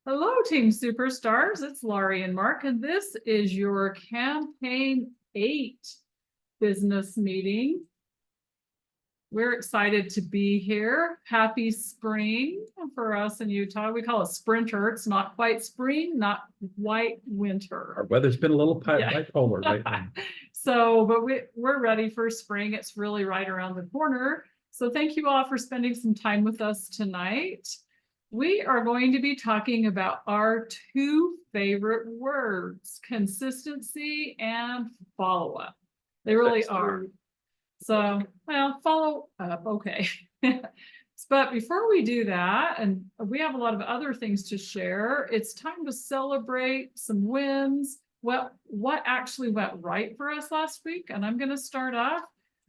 Hello, Team Superstars. It's Laurie and Mark, and this is your Campaign 8 business meeting. We're excited to be here. Happy spring for us in Utah. We call it sprinter. It's not quite spring, not quite winter. Our weather's been a little bipolar right now. But we're ready for spring. It's really right around the corner. So thank you all for spending some time with us tonight. We are going to be talking about our two favorite words, consistency and follow-up. They really are. So, well, follow up, okay. But before we do that, and we have a lot of other things to share, it's time to celebrate some wins. What actually went right for us last week? And I'm going to start off.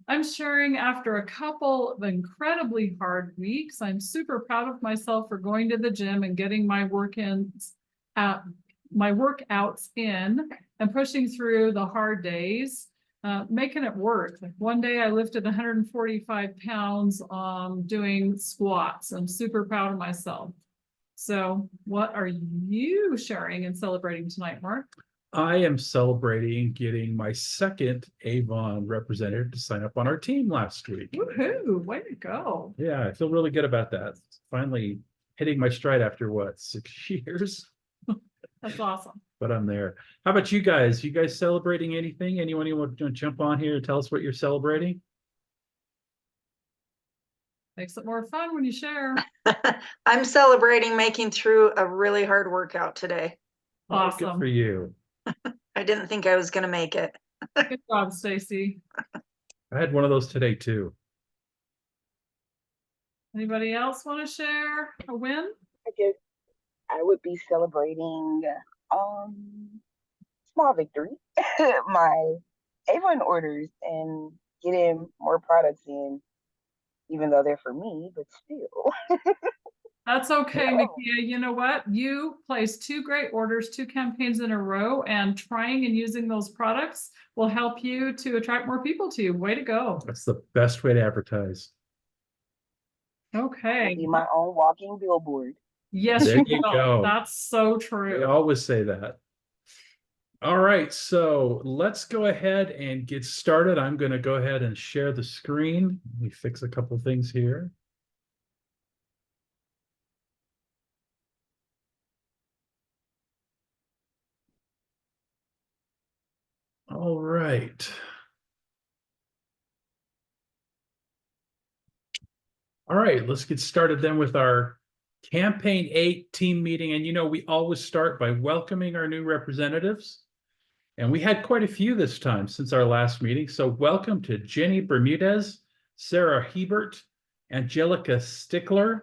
I'm sharing after a couple of incredibly hard weeks. I'm super proud of myself for going to the gym and getting my workouts in and pushing through the hard days, making it work. Like one day I lifted 145 pounds doing squats. I'm super proud of myself. So what are you sharing and celebrating tonight, Mark? I am celebrating getting my second Avon representative to sign up on our team last week. Woohoo! Way to go. Yeah, I feel really good about that. Finally hitting my stride after what, 6 years? That's awesome. But I'm there. How about you guys? You guys celebrating anything? Anyone you want to jump on here and tell us what you're celebrating? Makes it more fun when you share. I'm celebrating making through a really hard workout today. Awesome. Oh, good for you. I didn't think I was going to make it. Good job, Stacy. I had one of those today too. Anybody else want to share a win? I guess I would be celebrating small victory, my Avon orders and getting more products in, even though they're for me, but still. That's okay, Mikia. You know what? You placed 2 great orders, 2 campaigns in a row, and trying and using those products will help you to attract more people to you. Way to go. That's the best way to advertise. Okay. Be my own walking billboard. Yes, There you you will. go. That's so We true. always say that. All right, so let's go ahead and get started. I'm going to go ahead and share the screen. Let me fix a couple things here. All right. All right, let's get started then with our Campaign 8 team meeting. And you know, we always start by welcoming our new representatives. And we had quite a few this time since our last meeting. So welcome to Jenny Bermudez, Sarah Hebert, Angelica Strickler.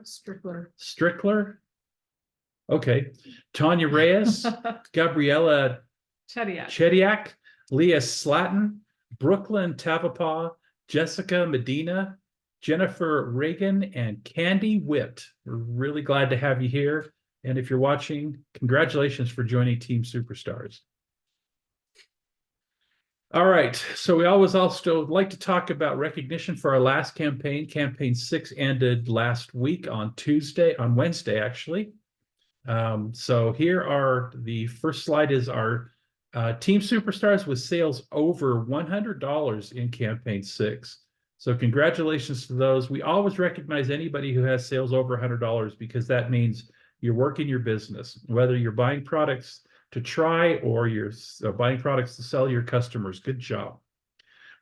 Okay. Tanya Reyes, Gabriella Chediak, Leah Slatton, Brooklyn Tavapaw, Jessica Medina, Jennifer Reagan, and Candy Witt. We're really glad to have you here. And if you're watching, congratulations for joining Team Superstars. All right, so we always also like to talk about recognition for our last campaign. Campaign 6 ended last week on Wednesday, actually. So here are the first slide is our Team Superstars with sales over $100 in Campaign 6. So congratulations to those. We always recognize anybody who has sales over $100 because that means you're working your business, whether you're buying products to try or you're buying products to sell your customers. Good job.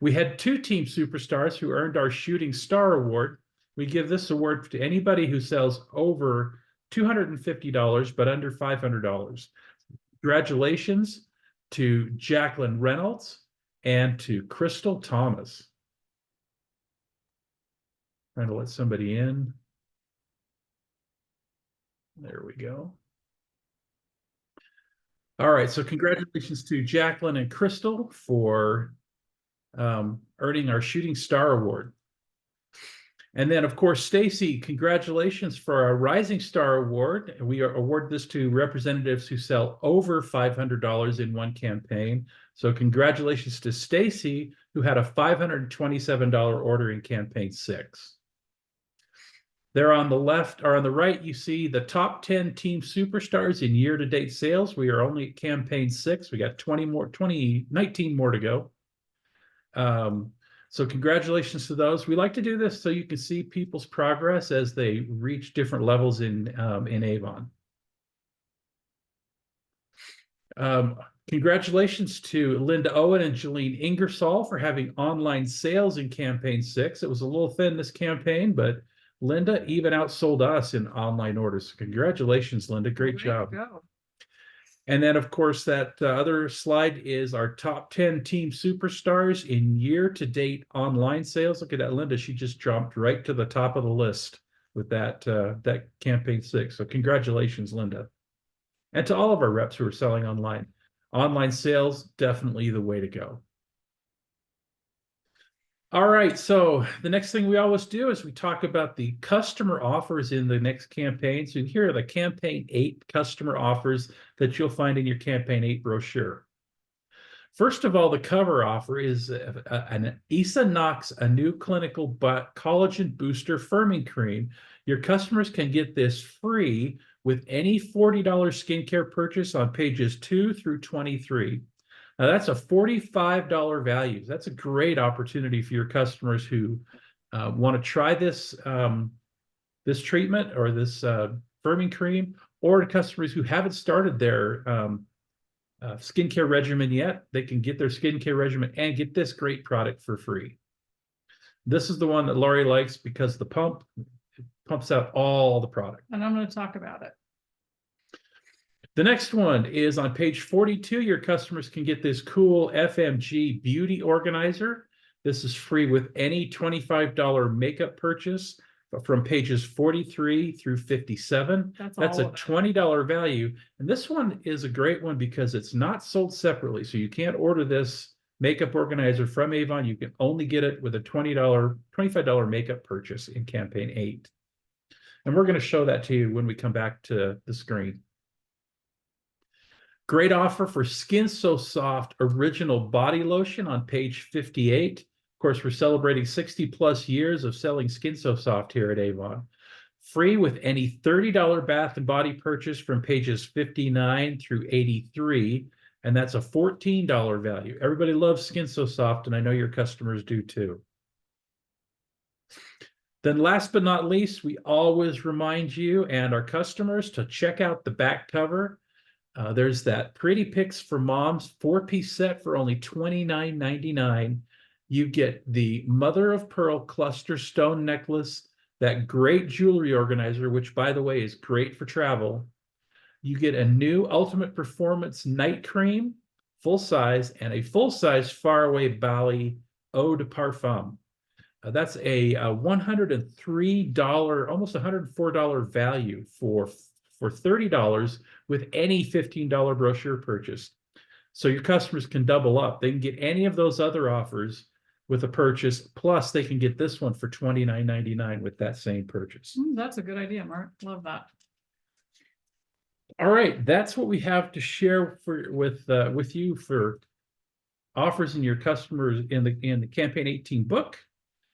We had 2 Team Superstars who earned our Shooting Star Award. We give this award to anybody who sells over $250 but under $500. Congratulations to Jacqueline Reynolds and to Crystal Thomas. Trying to let somebody in. There we go. All right, so congratulations to Jacqueline and Crystal for earning our Shooting Star Award. And then, of course, Stacy, congratulations for our Rising Star Award. We award this to representatives who sell over $500 in one campaign. So congratulations to Stacy, who had a $527 order in Campaign 6. There on the left or on the right, you see the top 10 team superstars in year-to-date sales. We are only at campaign 6. We got 19 more to go. So congratulations to those. We like to do this so you can see people's progress as they reach different levels in Avon. Congratulations to Linda Owen and Jeline Ingersoll for having online sales in campaign 6. It was a little thin this campaign, but Linda even outsold us in online orders. Congratulations, Linda. Great job. Go. And then, of course, that other slide is our top 10 team superstars in year-to-date online sales. Look at that, Linda. She just jumped right to the top of the list with that campaign 6. So congratulations, Linda. And to all of our reps who are selling online. Online sales, definitely the way to go. All right, so the next thing we always do is we talk about the customer offers in the next campaign. So here are the campaign 8 customer offers that you'll find in your campaign 8 brochure. First of all, the cover offer is an Issa Knox, a new clinical collagen booster firming cream. Your customers can get this free with any $40 skincare purchase on pages 2 through 23. Now that's a $45 value. That's a great opportunity for your customers who want to try this this treatment or this firming cream, or to customers who haven't started their skincare regimen yet. They can get their skincare regimen and get this great product for free. This is the one that Laurie likes because the pump pumps out all the product. And I'm going to talk about it. The next one is on page 42. Your customers can get this cool FMG beauty organizer. This is free with any $25 makeup purchase from pages 43 through 57. That's a $20 value. And this one is a great one because it's not sold separately. So you can't order this makeup organizer from Avon. You can only get it with a $25 makeup purchase in campaign 8. And we're going to show that to you when we come back to the screen. Great offer for Skin So Soft Original Body Lotion on page 58. Of course, we're celebrating 60 plus years of selling Skin So Soft here at Avon. Free with any $30 bath and body purchase from pages 59 through 83. And that's a $14 value. Everybody loves Skin So Soft, and I know your customers do too. Then last but not least, we always remind you and our customers to check out the back cover. There's that Pretty Picks for Moms 4-piece set for only $29.99. You get the mother of pearl cluster stone necklace, that great jewelry organizer, which by the way is great for travel. You get a new Ultimate Performance night cream, full size, and a full size Faraway Bali Eau de Parfum. That's a $103, almost $104 value for $30 with any $15 brochure purchase. So your customers can double up. They can get any of those other offers with a purchase, plus they can get this one for $29.99 with that same purchase. That's a good idea, Mark. Love that. All right, that's what we have to share with you for offers in your customers in the Campaign 18 book.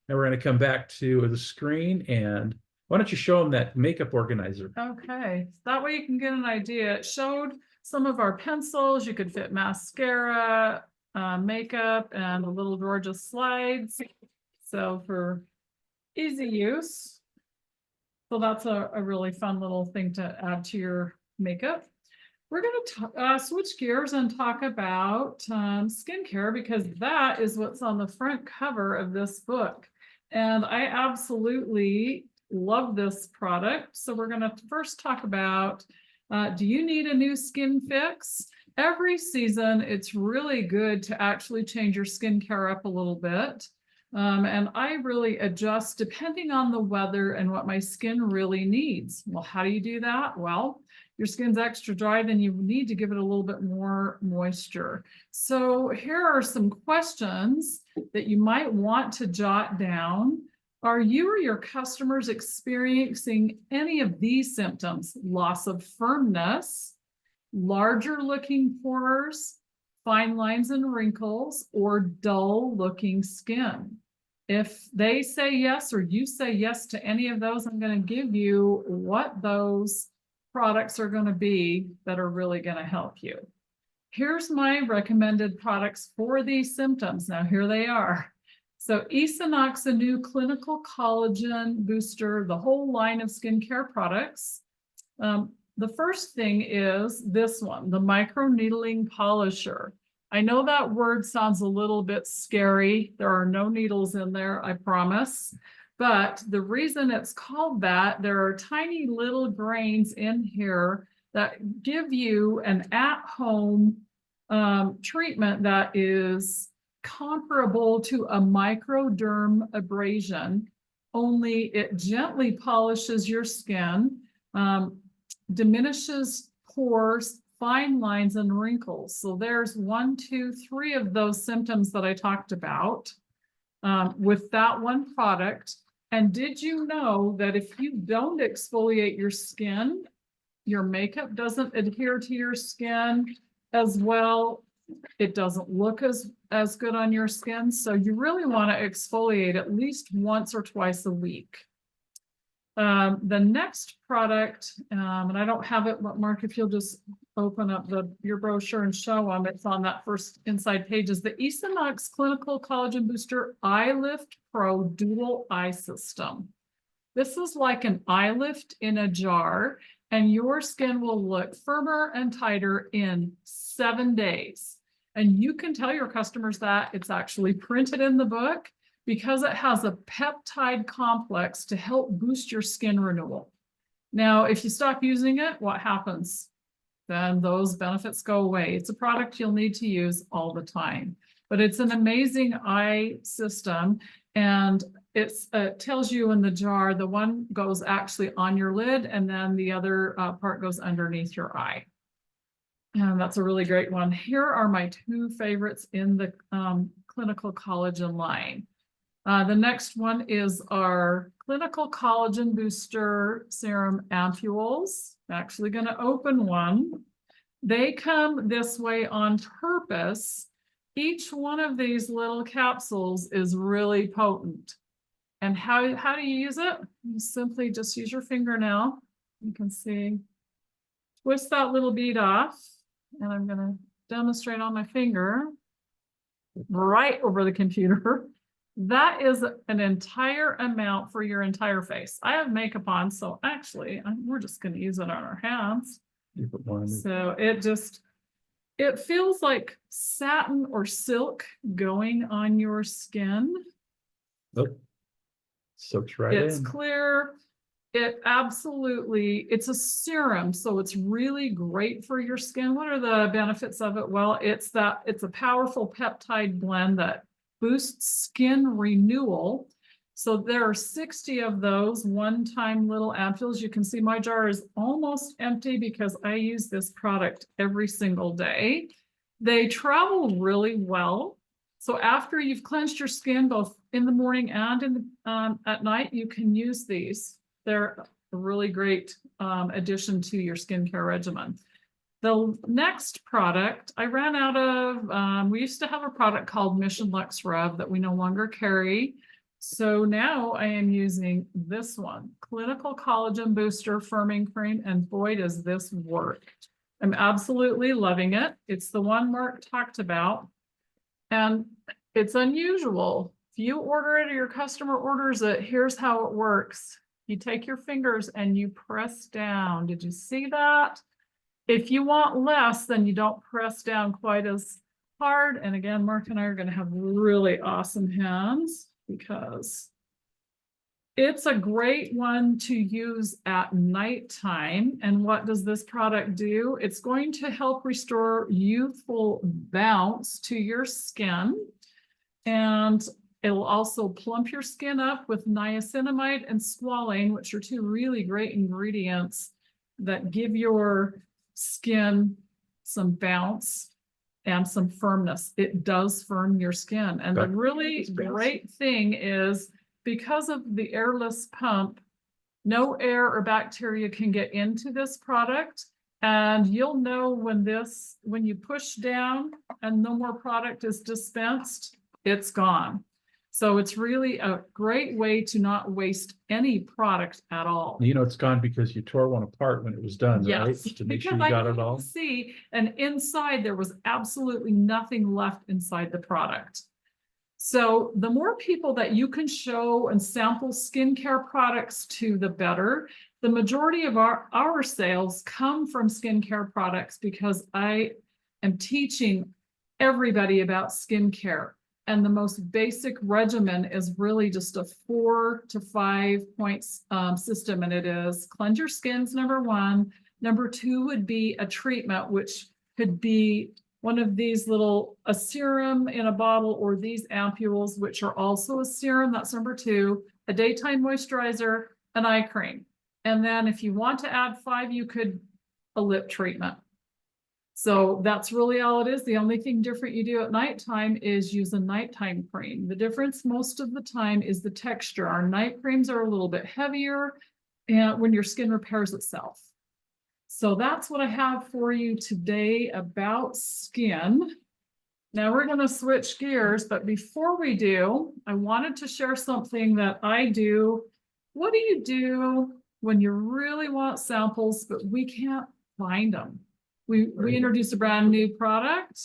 Now we're going to come back to the screen, and why don't you show them that makeup organizer? Okay, that way you can get an idea. It showed some of our pencils. You could fit mascara, makeup, and the little Georgia slides. So for easy use. So that's a really fun little thing to add to your makeup. We're going to switch gears and talk about skincare, because that is what's on the front cover of this book. And I absolutely love this product. So we're going to first talk about, do you need a new skin fix? Every season, it's really good to actually change your skincare up a little bit. And I really adjust depending on the weather and what my skin really needs. Well, how do you do that? Well, your skin's extra dry, then you need to give it a little bit more moisture. So here are some questions that you might want to jot down. Are you or your customers experiencing any of these symptoms? Loss of firmness, larger looking pores, fine lines and wrinkles, or dull looking skin? If they say yes, or you say yes to any of those, I'm going to give you what those products are going to be that are really going to help you. Here's my recommended products for these symptoms. Now, here they are. So Esonox, a new clinical collagen booster, the whole line of skincare products. The first thing is this one, the micro needling polisher. I know that word sounds a little bit scary. There are no needles in there, I promise. But the reason it's called that, there are tiny little grains in here that give you an at-home treatment that is comparable to a microderm abrasion, only it gently polishes your skin, diminishes pores, fine lines, and wrinkles. So there's 1, 2, 3 of those symptoms that I talked about with that one product. And did you know that if you don't exfoliate your skin, your makeup doesn't adhere to your skin as well? It doesn't look as good on your skin. So you really want to exfoliate at least once or twice a week. The next product, and I don't have it, but Mark, if you'll just open up your brochure and show them, it's on that first inside page, is the Esonox Clinical Collagen Booster Eye Lift Pro Dual Eye System. This is like an eye lift in a jar, and your skin will look firmer and tighter in 7 days. And you can tell your customers that it's actually printed in the book, because it has a peptide complex to help boost your skin renewal. Now, if you stop using it, what happens? Then those benefits go away. It's a product you'll need to use all the time, but it's an amazing eye system. And it tells you in the jar, the one goes actually on your lid, and then the other part goes underneath your eye. And that's a really great one. Here are my 2 favorites in the clinical collagen line. The next one is our Clinical Collagen Booster Serum Ampules. I'm actually going to open one. They come this way on purpose. Each one of these little capsules is really potent. And how do you use it? You simply just use your fingernail. You can see, twist that little bead off. And I'm going to demonstrate on my finger right over the computer. That is an entire amount for your entire face. I have makeup on, so actually we're just going to use it on our hands. So it feels like satin or silk going on your skin. Nope. Soaks right in. It's clear. It's a serum, so it's really great for your skin. What are the benefits of it? Well, it's a powerful peptide blend that boosts skin renewal. So there are 60 of those one-time little ampules. You can see my jar is almost empty because I use this product every single day. They travel really well. So after you've cleansed your skin, both in the morning and at night, you can use these. They're a really great addition to your skincare regimen. The next product I ran out of, we used to have a product called Mission Luxe Rev that we no longer carry. So now I am using this one, Clinical Collagen Booster Firming Cream, and boy, does this work. I'm absolutely loving it. It's the one Mark talked about, and it's unusual. If you order it or your customer orders it, here's how it works. You take your fingers and you press down. Did you see that? If you want less, then you don't press down quite as hard. And again, Mark and I are going to have really awesome hands because it's a great one to use at nighttime. And what does this product do? It's going to help restore youthful bounce to your skin. And it'll also plump your skin up with niacinamide and squalane, which are 2 really great ingredients that give your skin some bounce and some firmness. It does firm your skin. And the really great thing is, because of the airless pump, no air or bacteria can get into this product. And you'll know when you push down and no more product is dispensed, it's gone. So it's really a great way to not waste any product at all. You know, it's gone because you tore one apart when it was done, right? Yes, To make sure because you I got it needed all. to see, and inside there was absolutely nothing left inside the product. So the more people that you can show and sample skincare products to, the better. The majority of our sales come from skincare products because I am teaching everybody about skincare. And the most basic regimen is really just a 4 to 5 points system. And it is cleanse your skins, number one. Number two would be a treatment, which could be one of these a serum in a bottle, or these ampules, which are also a serum. That's number two. A daytime moisturizer, an eye cream. And then if you want to add 5, you could a lip treatment. So that's really all it is. The only thing different you do at nighttime is use a nighttime cream. The difference most of the time is the texture. Our night creams are a little bit heavier and when your skin repairs itself. So that's what I have for you today about skin. Now we're going to switch gears, but before we do, I wanted to share something that I do. What do you do when you really want samples, but we can't find them? We introduced a brand new product.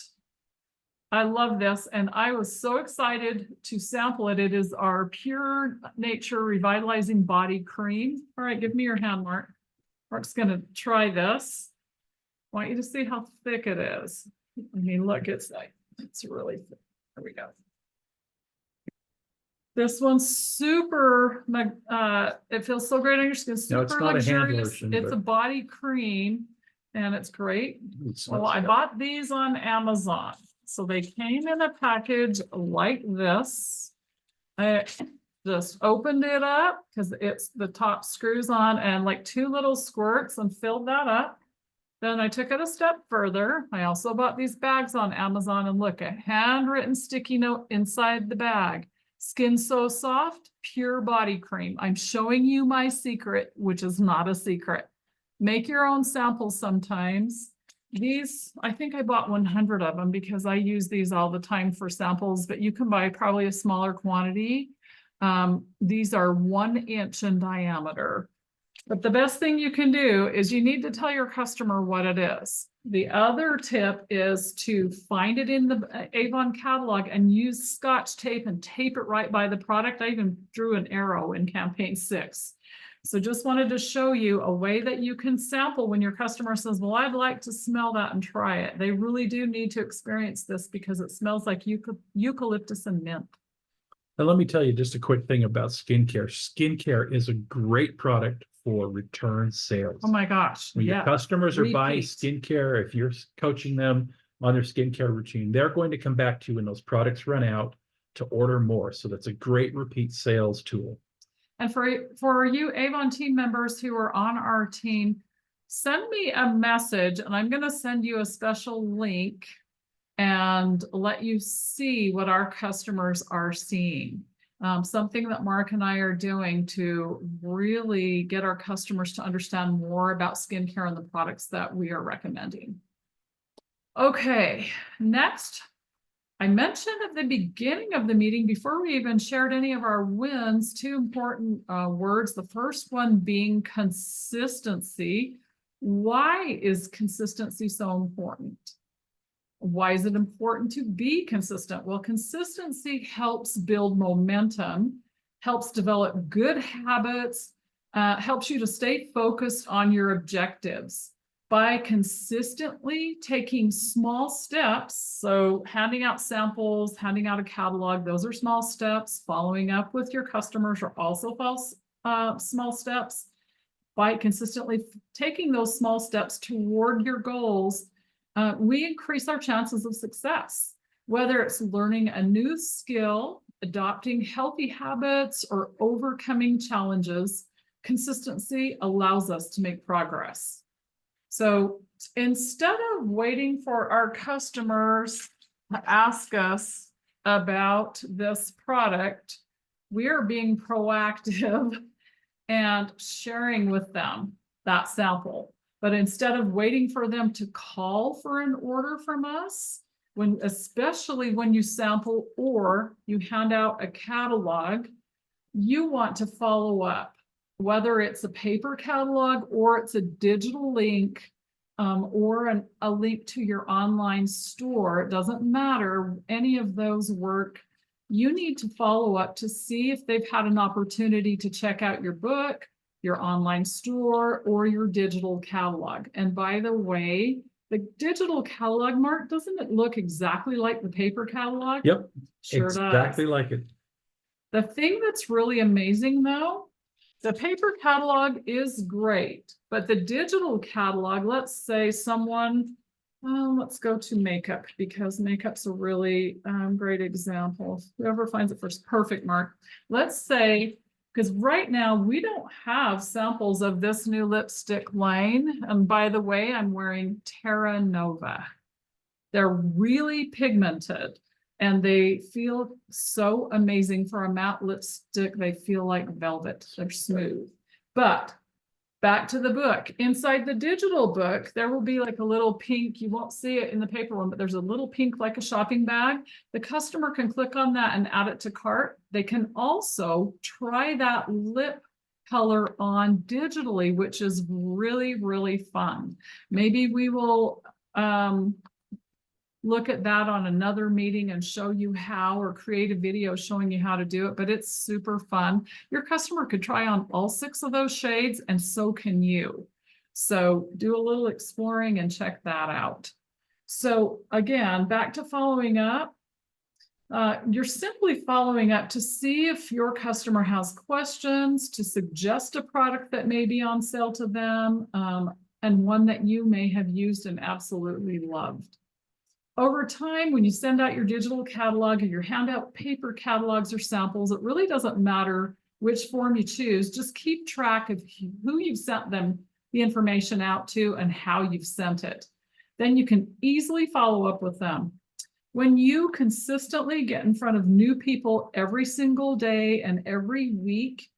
I love this, and I was so excited to sample it. It is our Pure Nature Revitalizing Body Cream. All right, give me your hand, Mark. Mark's going to try this. I want you to see how thick it is. I mean, look, it's really thick. There we go. This one's super, it feels so great on your skin. No, it's Super not a hand luxurious. lotion, It's but- a body cream, and it's great. It's Well, not- I bought these on Amazon. So they came in a package like this. I just opened it up because it's the top screws on, and like 2 little squirts, and filled that up. Then I took it a step further. I also bought these bags on Amazon, and look, a handwritten sticky note inside the bag. Skin so soft, pure body cream. I'm showing you my secret, which is not a secret. Make your own samples sometimes. These, I think I bought 100 of them because I use these all the time for samples, but you can buy probably a smaller quantity. These are 1 inch in diameter. But the best thing you can do is you need to tell your customer what it is. The other tip is to find it in the Avon catalog and use Scotch tape and tape it right by the product. I even drew an arrow in campaign 6. So just wanted to show you a way that you can sample when your customer says, well, I'd like to smell that and try it. They really do need to experience this because it smells like eucalyptus and mint. And let me tell you just a quick thing about skincare. Skincare is a great product for return sales. Oh my gosh. When your Yeah. customers are buying Repeat. skincare, if you're coaching them on their skincare routine, they're going to come back to you when those products run out to order more. So that's a great repeat sales tool. And for you Avon team members who are on our team, send me a message and I'm going to send you a special link and let you see what our customers are seeing. Something that Mark and I are doing to really get our customers to understand more about skincare and the products that we are recommending. Okay, next. I mentioned at the beginning of the meeting, before we even shared any of our wins, 2 important words. The first one being consistency. Why is consistency so important? Why is it important to be consistent? Well, consistency helps build momentum, helps develop good habits, helps you to stay focused on your objectives. By consistently taking small steps, so handing out samples, handing out a catalog, those are small steps. Following up with your customers are also small steps. By consistently taking those small steps toward your goals, we increase our chances of success. Whether it's learning a new skill, adopting healthy habits, or overcoming challenges, consistency allows us to make progress. So instead of waiting for our customers to ask us about this product, we are being proactive and sharing with them that sample. But instead of waiting for them to call for an order from us, especially when you sample or you hand out a catalog, you want to follow up, whether it's a paper catalog or it's a digital link, or a link to your online store. It doesn't matter, any of those work. You need to follow up to see if they've had an opportunity to check out your book, your online store, or your digital catalog. And by the way, the digital catalog, Mark, doesn't it look exactly like the paper catalog? Yep, Sure exactly does. like it. The thing that's really amazing though, the paper catalog is great, but the digital catalog, let's say someone, well, let's go to makeup because makeup's a really great example. Whoever finds it first, perfect, Mark. Let's say, because right now we don't have samples of this new lipstick line. And by the way, I'm wearing Terra Nova. They're really pigmented and they feel so amazing for a matte lipstick. They feel like velvet. They're smooth. But back to the book. Inside the digital book, there will be like a little pink, you won't see it in the paper one, but there's a little pink like a shopping bag. The customer can click on that and add it to cart. They can also try that lip color on digitally, which is really, really fun. Maybe we will look at that on another meeting and show you how, or create a video showing you how to do it, but it's super fun. Your customer could try on all 6 of those shades and so can you. So do a little exploring and check that out. So again, back to following up. You're simply following up to see if your customer has questions, to suggest a product that may be on sale to them, and one that you may have used and absolutely loved. Over time, when you send out your digital catalog or your hand out paper catalogs or samples, it really doesn't matter which form you choose. Just keep track of who you've sent them the information out to and how you've sent it. Then you can easily follow up with them. When you consistently get in front of new people every single day and every week,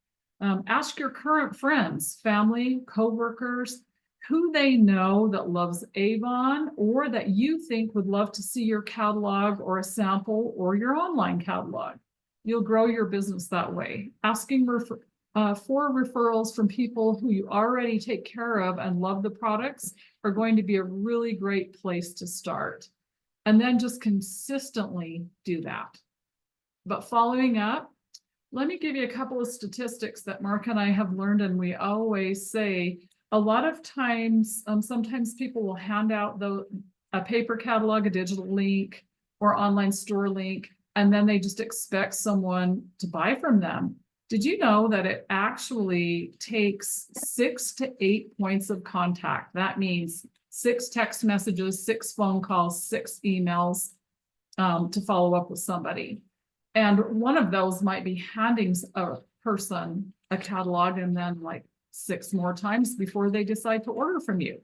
ask your current friends, family, coworkers, who they know that loves Avon or that you think would love to see your catalog or a sample or your online catalog. You'll grow your business that way. Asking for referrals from people who you already take care of and love the products are going to be a really great place to start. And then just consistently do that. But following up, let me give you a couple of statistics that Mark and I have learned, and we always say, a lot of times, sometimes people will hand out a paper catalog, a digital link, or online store link, and then they just expect someone to buy from them. Did you know that it actually takes 6 to 8 points of contact? That means 6 text messages, 6 phone calls, 6 emails to follow up with somebody. And one of those might be handing a person a catalog and then like 6 more times before they decide to order from you.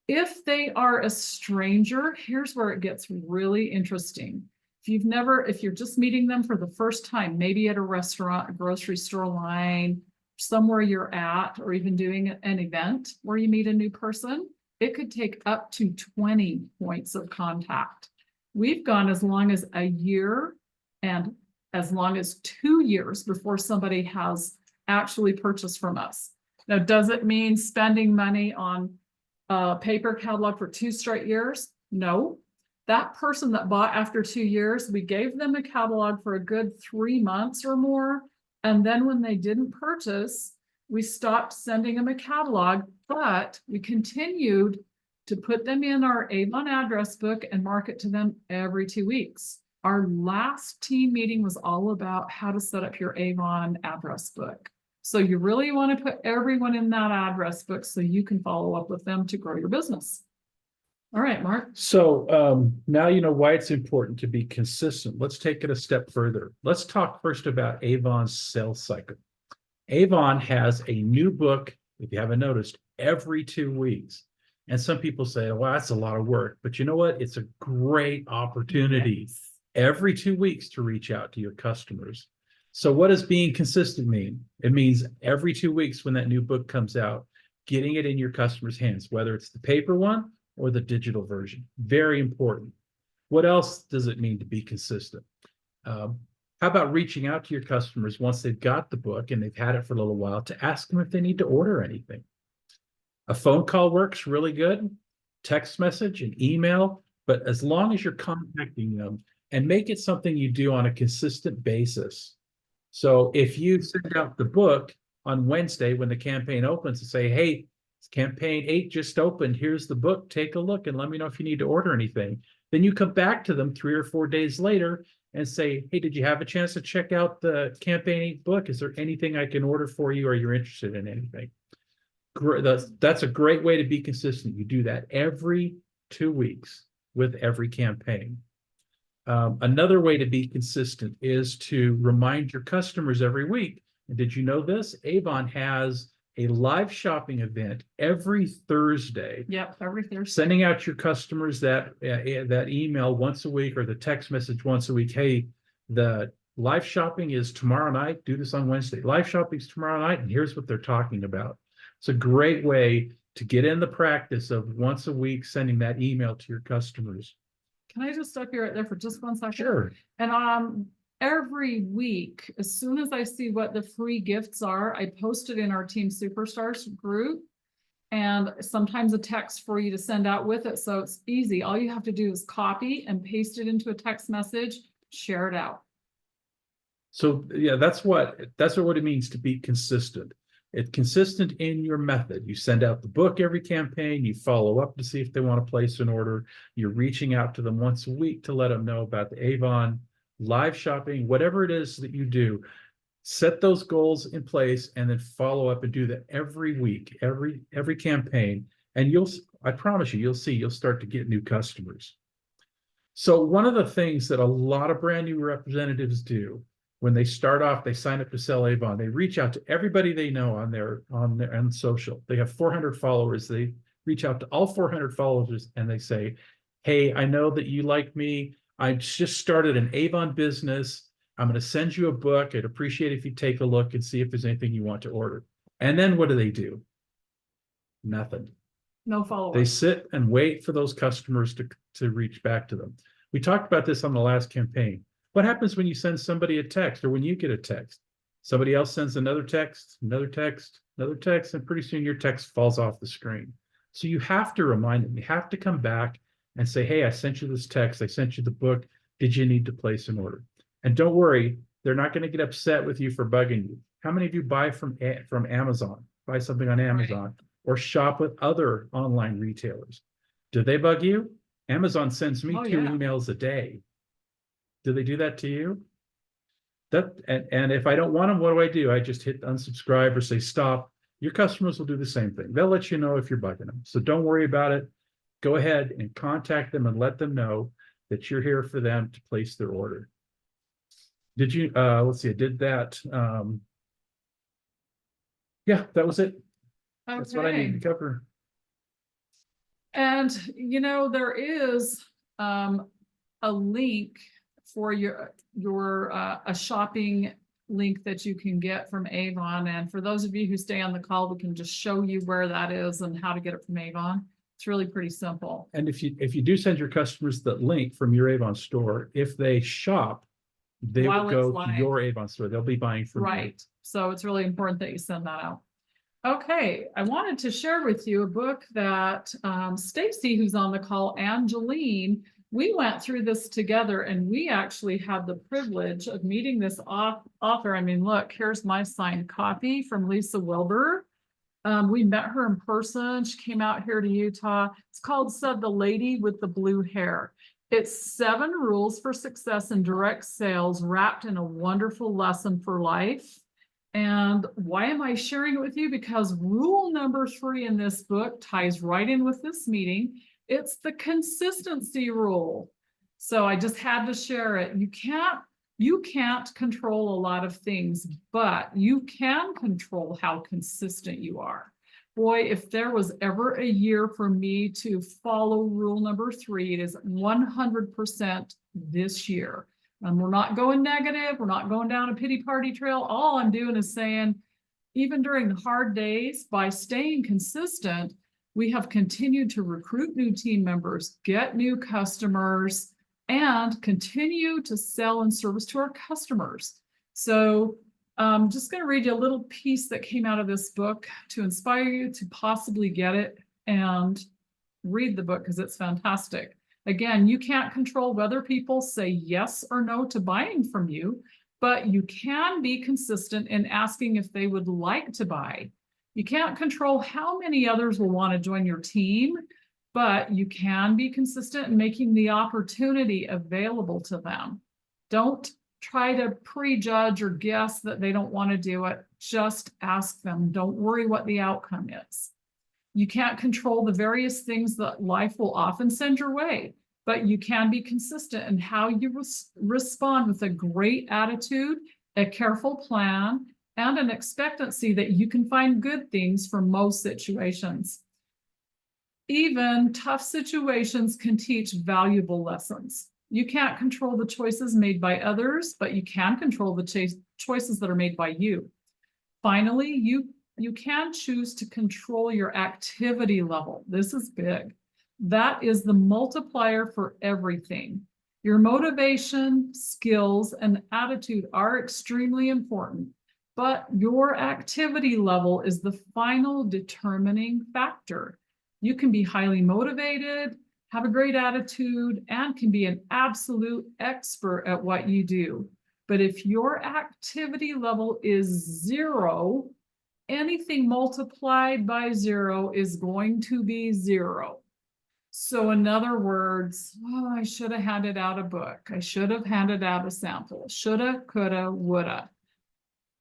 If they are a stranger, here's where it gets really interesting. If you're just meeting them for the first time, maybe at a restaurant, a grocery store line, somewhere you're at, or even doing an event where you meet a new person, it could take up to 20 points of contact. We've gone as long as a year and as long as 2 years before somebody has actually purchased from us. Now, does it mean spending money on a paper catalog for 2 straight years? No. That person that bought after 2 years, we gave them a catalog for a good 3 months or more. And then when they didn't purchase, we stopped sending them a catalog, but we continued to put them in our Avon address book and market to them every 2 weeks. Our last team meeting was all about how to set up your Avon address book. So you really want to put everyone in that address book so you can follow up with them to grow your business. All right, Mark. So now you know why it's important to be consistent. Let's take it a step further. Let's talk first about Avon's sales cycle. Avon has a new book, if you haven't noticed, every 2 weeks. And some people say, well, that's a lot of work. But you know what? It's a great opportunity every 2 weeks to reach out to your customers. So what does being consistent mean? It means every 2 weeks when that new book comes out, getting it in your customers' hands, whether it's the paper one or the digital version. Very important. What else does it mean to be consistent? How about reaching out to your customers once they've got the book and they've had it for a little while to ask them if they need to order anything? A phone call works really good, text message, an email, but as long as you're contacting them, and make it something you do on a consistent basis. So if you send out the book on Wednesday when the campaign opens and say, hey, campaign 8 just opened, here's the book, take a look and let me know if you need to order anything. Then you come back to them 3 or 4 days later and say, hey, did you have a chance to check out the campaign 8 book? Is there anything I can order for you, or you're interested in anything? That's a great way to be consistent. You do that every 2 weeks with every campaign. Another way to be consistent is to remind your customers every week. And did you know this? Avon has a live shopping event every Thursday. Yep, every Thursday. Sending out your customers that email once a week, or the text message once a week. Hey, the live shopping is tomorrow night. Do this on Wednesday. Live shopping is tomorrow night, and here's what they're talking about. It's a great way to get in the practice of once a week sending that email to your customers. Can I just stop you right there for just 1 second? Sure. And every week, as soon as I see what the free gifts are, I post it in our Team Superstars group. And sometimes a text for you to send out with it. So it's easy. All you have to do is copy and paste it into a text message, share it out. So yeah, that's what it means to be consistent. It's consistent in your method. You send out the book every campaign, you follow up to see if they want to place an order. You're reaching out to them once a week to let them know about the Avon live shopping, whatever it is that you do. Set those goals in place and then follow up and do that every week, every campaign. And I promise you, you'll start to get new customers. So one of the things that a lot of brand new representatives do when they start off, they sign up to sell Avon, they reach out to everybody they know on social. They have 400 followers. They reach out to all 400 followers and they say, hey, I know that you like me. I just started an Avon business. I'm going to send you a book. I'd appreciate it if you take a look and see if there's anything you want to order. And then what do? Nothing. No follow-up. They sit and wait for those customers to reach back to them. We talked about this on the last campaign. What happens when you send somebody a text, or when you get a text? Somebody else sends another text, another text, another text, and pretty soon your text falls off the screen. So you have to remind them. You have to come back and say, hey, I sent you this text. I sent you the book. Did you need to place an order? And don't worry, they're not going to get upset with you for bugging you. How many of you buy from Amazon, buy something on Amazon, or shop with other online retailers? Do they bug you? Amazon sends me 2 emails a day. Do they do that to you? And if I don't want them, what do? I just hit unsubscribe or say stop. Your customers will do the same thing. They'll let you know if you're bugging them. So don't worry about it. Go ahead and contact them and let them know that you're here for them to place their order. Did you, let's see, I did that. Yeah, that was it. Okay. That's what I need to cover. And, there is a link for a shopping link that you can get from Avon. And for those of you who stay on the call, we can just show you where that is and how to get it from Avon. It's really pretty simple. And if you do send your customers the link from your Avon store, if they shop, they will go to your Avon store. They'll be buying from you. Right. So it's really important that you send that out. Okay, I wanted to share with you a book that Stacy, who's on the call, Angeline, we went through this together, and we actually had the privilege of meeting this author. I mean, look, here's my signed copy from Lisa Wilbur. We met her in person. She came out here to Utah. It's called Said the Lady with the Blue Hair. It's 7 rules for success in direct sales wrapped in a wonderful lesson for life. And why am I sharing it with you? Because rule number 3 in this book ties right in with this meeting. It's the consistency rule. So I just had to share it. You can't control a lot of things, but you can control how consistent you are. Boy, if there was ever a year for me to follow rule number 3, it is 100% this year. And we're not going negative. We're not going down a pity party trail. All I'm doing is saying, even during the hard days, by staying consistent, we have continued to recruit new team members, get new customers, and continue to sell and service to our customers. So I'm just going to read you a little piece that came out of this book to inspire you to possibly get it and read the book because it's fantastic. Again, you can't control whether people say yes or no to buying from you, but you can be consistent in asking if they would like to buy. You can't control how many others will want to join your team, but you can be consistent in making the opportunity available to them. Don't try to prejudge or guess that they don't want to do it. Just ask them. Don't worry what the outcome is. You can't control the various things that life will often send your way, but you can be consistent in how you respond with a great attitude, a careful plan, and an expectancy that you can find good things from most situations. Even tough situations can teach valuable lessons. You can't control the choices made by others, but you can control the choices that are made by you. Finally, you can choose to control your activity level. This is big. That is the multiplier for everything. Your motivation, skills, and attitude are extremely important, but your activity level is the final determining factor. You can be highly motivated, have a great attitude, and can be an absolute expert at what you do. But if your activity level is 0, anything multiplied by 0 is going to be 0. So in other words, oh, I should have handed out a book. I should have handed out a sample. Shoulda, coulda, woulda.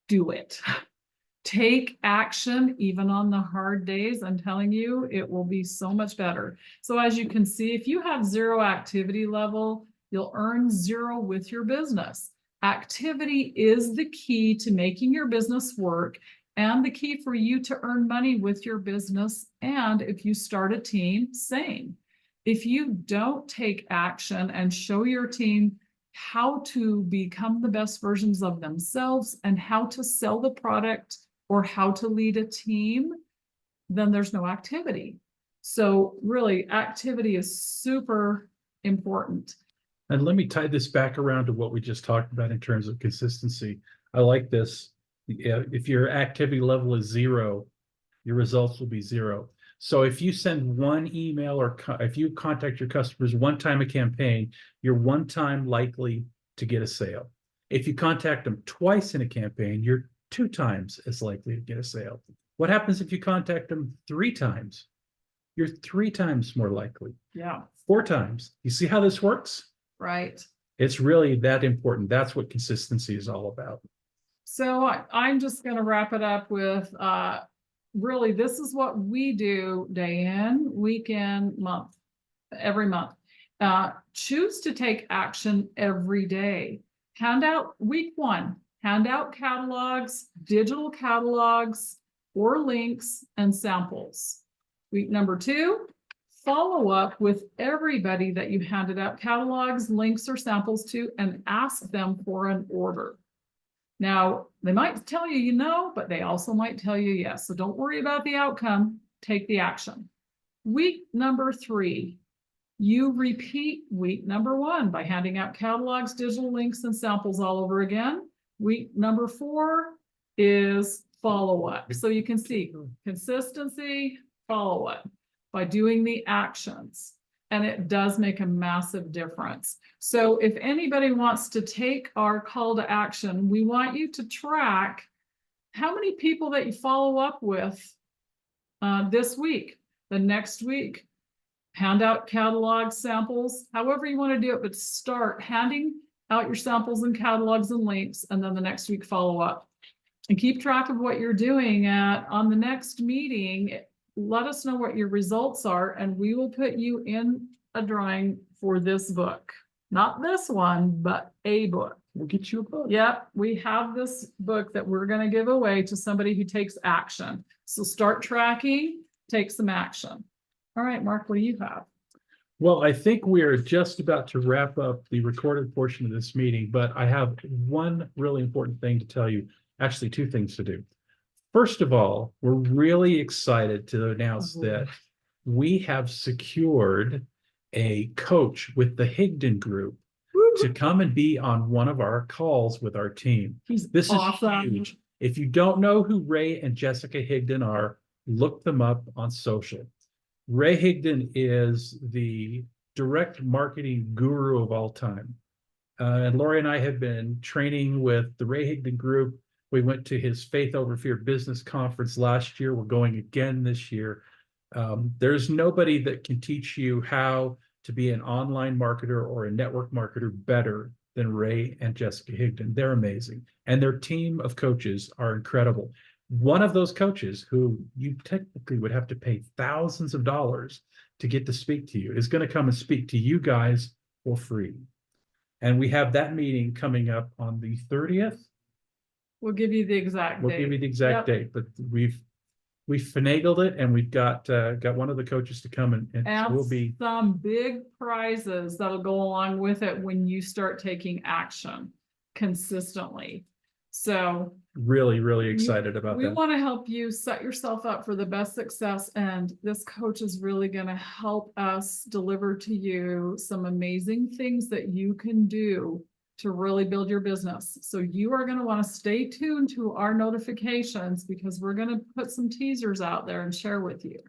Do it. Take action, even on the hard days. I'm telling you, it will be so much better. So as you can see, if you have 0 activity level, you'll earn 0 with your business. Activity is the key to making your business work and the key for you to earn money with your business. And if you start a team, same. If you don't take action and show your team how to become the best versions of themselves and how to sell the product or how to lead a team, then there's no activity. So really, activity is super important. And let me tie this back around to what we just talked about in terms of consistency. I like this. If your activity level is 0, your results will be 0. So if you send one email or if you contact your customers one time a campaign, you're one time likely to get a sale. If you contact them twice in a campaign, you're 2 times as likely to get a sale. What happens if you contact them 3 times? You're 3 times more likely. Yeah. 4 times. You see how this works? Right. It's really that important. That's what consistency is all about. So I'm just going to wrap it up with really, this is what we do day in, week in, month, every month. Choose to take action every day. Week 1, hand out catalogs, digital catalogs, or links and samples. Week number 2, follow up with everybody that you handed out catalogs, links, or samples to and ask them for an order. Now, they might tell you no, but they also might tell you yes. So don't worry about the outcome. Take the action. Week number 3, you repeat week number 1 by handing out catalogs, digital links, and samples all over again. Week number 4 is follow-up. So you can see consistency, follow-up by doing the actions. And it does make a massive difference. So if anybody wants to take our call to action, we want you to track how many people that you follow up with this week, the next week, hand out catalogs, samples, however you want to do it, but start handing out your samples and catalogs and links, and then the next week follow up. And keep track of what you're doing on the next meeting. Let us know what your results are, and we will put you in a drawing for this book. Not this one, but a book. We'll get you a book. Yep, we have this book that we're going to give away to somebody who takes action. So start tracking, take some action. All right, Mark, what do you have? Well, I think we are just about to wrap up the recorded portion of this meeting, but I have one really important thing to tell you. Actually, 2 things to do. First of all, we're really excited to announce that we have secured a coach with the Higdon Group to come and be on one of our calls with our team. He's This awesome. is huge. If you don't know who Ray and Jessica Higdon are, look them up on social. Ray Higdon is the direct marketing guru of all time. And Lori and I have been training with the Ray Higdon Group. We went to his Faith Over Fear business conference last year. We're going again this year. There's nobody that can teach you how to be an online marketer or a network marketer better than Ray and Jessica Higdon. They're amazing. And their team of coaches are incredible. One of those coaches, who you technically would have to pay thousands of dollars to get to speak to you, is going to come and speak to you guys for free. And we have that meeting coming up on the 30th. We'll give you the exact We'll date. give you the exact date, but we've finagled it, and we've got one of the coaches to come and And we'll be some big prizes that'll go along with it when you start taking action consistently. So really, really excited about we that. want to help you set yourself up for the best success, and this coach is really going to help us deliver to you some amazing things that you can do to really build your business. So you are going to want to stay tuned to our notifications, because we're going to put some teasers out there and share with you.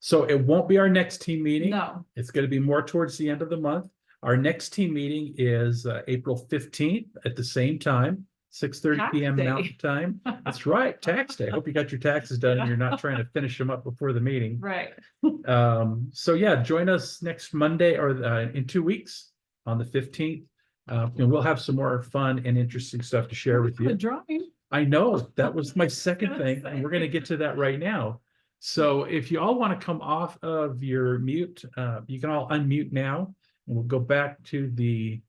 So it won't be our next team meeting. No, It's going to be more towards the end of the month. Our next team meeting is April 15th at the same time, 6:30 Tax p.m. day. Mountain Time. That's right, tax day. Hope you got your taxes done and you're not trying to finish them up before the meeting. right. So yeah, join us next Monday or in 2 weeks on the 15th. And we'll have some more fun and interesting stuff to share with A you. drawing. I know, that was my second Gonna thing, and we're gonna get to that right now. So if you all want to come off of your mute, you can all unmute now, and we'll go back to the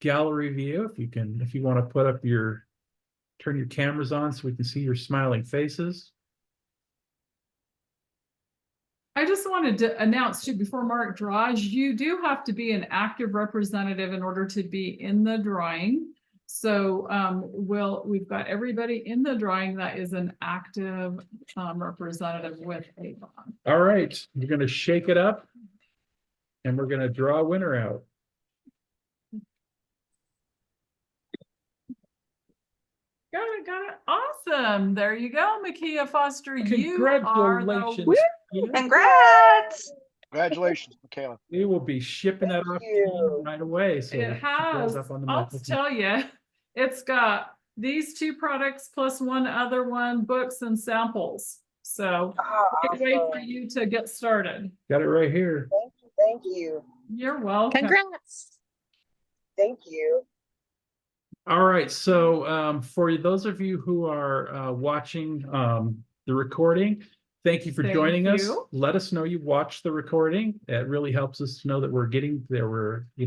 gallery view. If you want to put up turn your cameras on so we can see your smiling faces. I just wanted to announce too, before Mark draws, you do have to be an active representative in order to be in the drawing. So we've got everybody in the drawing that is an active representative with Avon. All right, we're gonna shake it up, and we're gonna draw a winner out. Got it. Awesome. There you go, Makia Foster. You are Congratulations. the Tina. Congrats. Congratulations, Michaela. We will be shipping that off to you right away. So It has, up on the I'll microphone. tell you, it's got these 2 products plus one other one, books and samples. So Oh, can't wait for awesome. you to get started. Got it right here. Thank you. Thank you. You're welcome. Congrats. Thank you. All right, so for those of you who are watching the recording, thank you for Thank joining us. you. Let us know you watched the recording. It really helps us to know that we're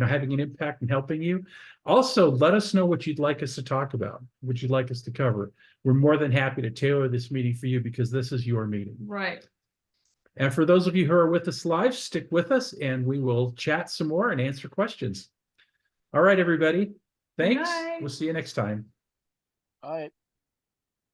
having an impact and helping you. Also, let us know what you'd like us to talk about, what you'd like us to cover. We're more than happy to tailor this meeting for you, because this is your meeting. Right. And for those of you who are with us live, stick with us and we will chat some more and answer questions. All right, everybody. Thanks. night. We'll see you next time. All right.